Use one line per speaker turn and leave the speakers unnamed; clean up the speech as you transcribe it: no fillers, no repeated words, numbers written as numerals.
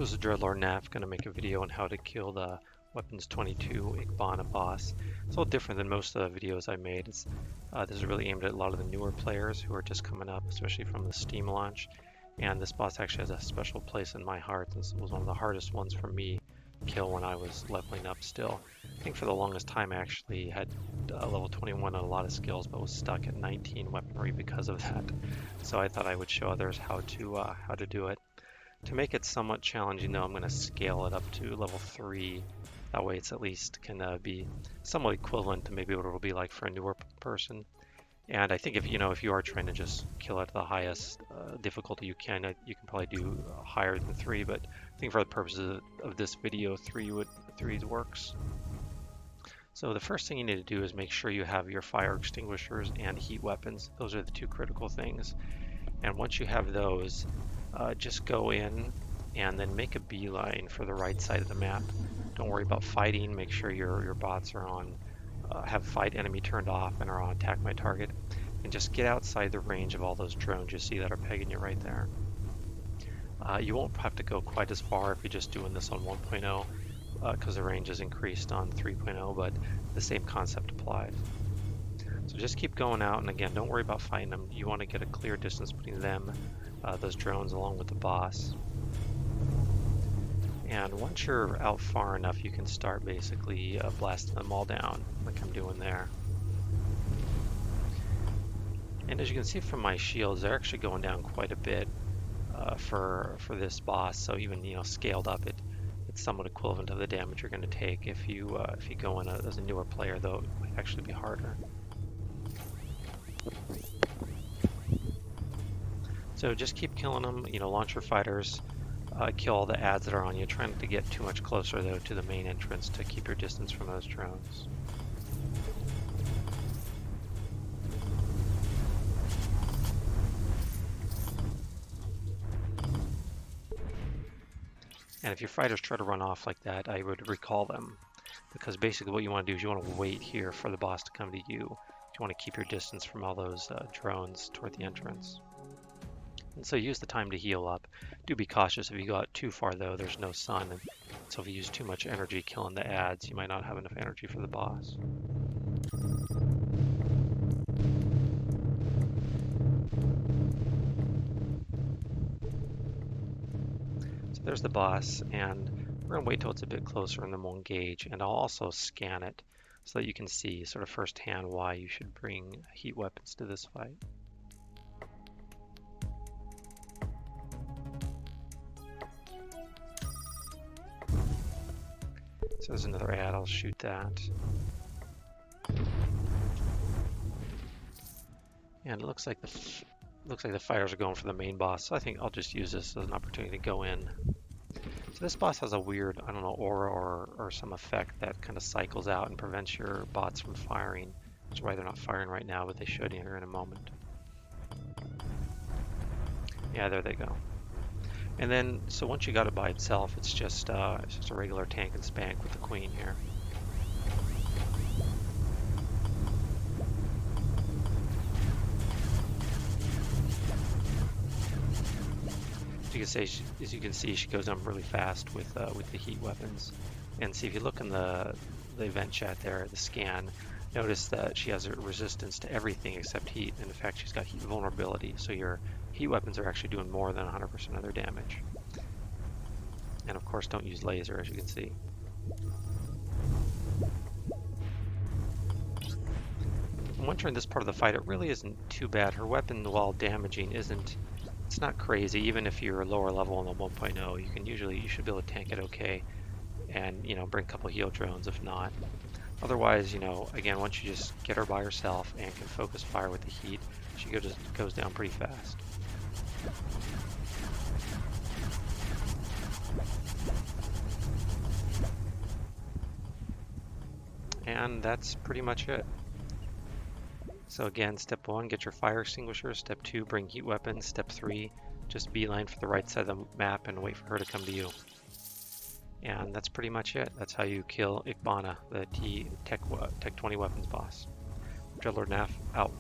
So this is Dreadlord Naf, going to make a video on how to kill the Weapons 22 Iq Bana boss. It's a little different than most of the videos I made. This is really aimed at a lot of the newer players who are just coming up, especially from the Steam launch. And this boss actually has a special place in my heart since it was one of the hardest ones for me to kill when I was leveling up still. I think for the longest time I actually had level 21 on a lot of skills, but was stuck at 19 weaponry because of that. So I thought I would show others how to do it. To make it somewhat challenging though, I'm going to scale it up to level 3. That way it's at least can be somewhat equivalent to maybe what it'll be like for a newer person. And I think if you are trying to just kill at the highest difficulty you can probably do higher than 3, but I think for the purposes of this video 3 works. So the first thing you need to do is make sure you have your fire extinguishers and heat weapons. Those are the two critical things. And once you have those, just go in and then make a beeline for the right side of the map. Don't worry about fighting. Make sure your bots are on, have fight enemy turned off and are on attack my target. And just get outside the range of all those drones you see that are pegging you right there. You won't have to go quite as far if you're just doing this on 1.0 because the range is increased on 3.0, but the same concept applies. So just keep going out, and again, don't worry about fighting them. You want to get a clear distance between them, those drones, along with the boss. And once you're out far enough, you can start basically blasting them all down, like I'm doing there. And as you can see from my shields, they're actually going down quite a bit for this boss. So even scaled up, it's somewhat equivalent of the damage you're going to take if you go in as a newer player, though it might actually be harder. So just keep killing them, launch your fighters, kill all the ads that are on you. Try not to get too much closer though to the main entrance to keep your distance from those drones. And if your fighters try to run off like that, I would recall them, because basically what you want to do is you want to wait here for the boss to come to you. You want to keep your distance from all those drones toward the entrance. And so use the time to heal up. Do be cautious if you go out too far though, there's no sun. And so if you use too much energy killing the ads, you might not have enough energy for the boss. So there's the boss, and we're going to wait till it's a bit closer and then we'll engage. And I'll also scan it so that you can see sort of firsthand why you should bring heat weapons to this fight. So there's another ad, I'll shoot that. And it looks like the fighters are going for the main boss, so I think I'll just use this as an opportunity to go in. So this boss has a weird, I don't know, aura or some effect that kind of cycles out and prevents your bots from firing. That's why they're not firing right now, but they should here in a moment. Yeah, there they go. And then, so once you got it by itself, it's just a regular tank and spank with the queen here. As you can see, she goes down really fast with the heat weapons. And see, if you look in the event chat there, the scan, notice that she has a resistance to everything except heat. And in fact, she's got heat vulnerability, so your heat weapons are actually doing more than 100% of their damage. And of course, don't use laser, as you can see. And once you're in this part of the fight, it really isn't too bad. Her weapon, while damaging, it's not crazy. Even if you're lower level on the 1.0, you should be able to tank it okay, and bring a couple heal drones if not. Otherwise, again, once you just get her by herself and can focus fire with the heat, she goes down pretty fast. And that's pretty much it. So again, step 1, get your fire extinguisher. Step 2, bring heat weapons. Step 3, just beeline for the right side of the map and wait for her to come to you. And that's pretty much it. That's how you kill Iq Bana, the Tech 20 weapons boss. Dreadlord Naf, out.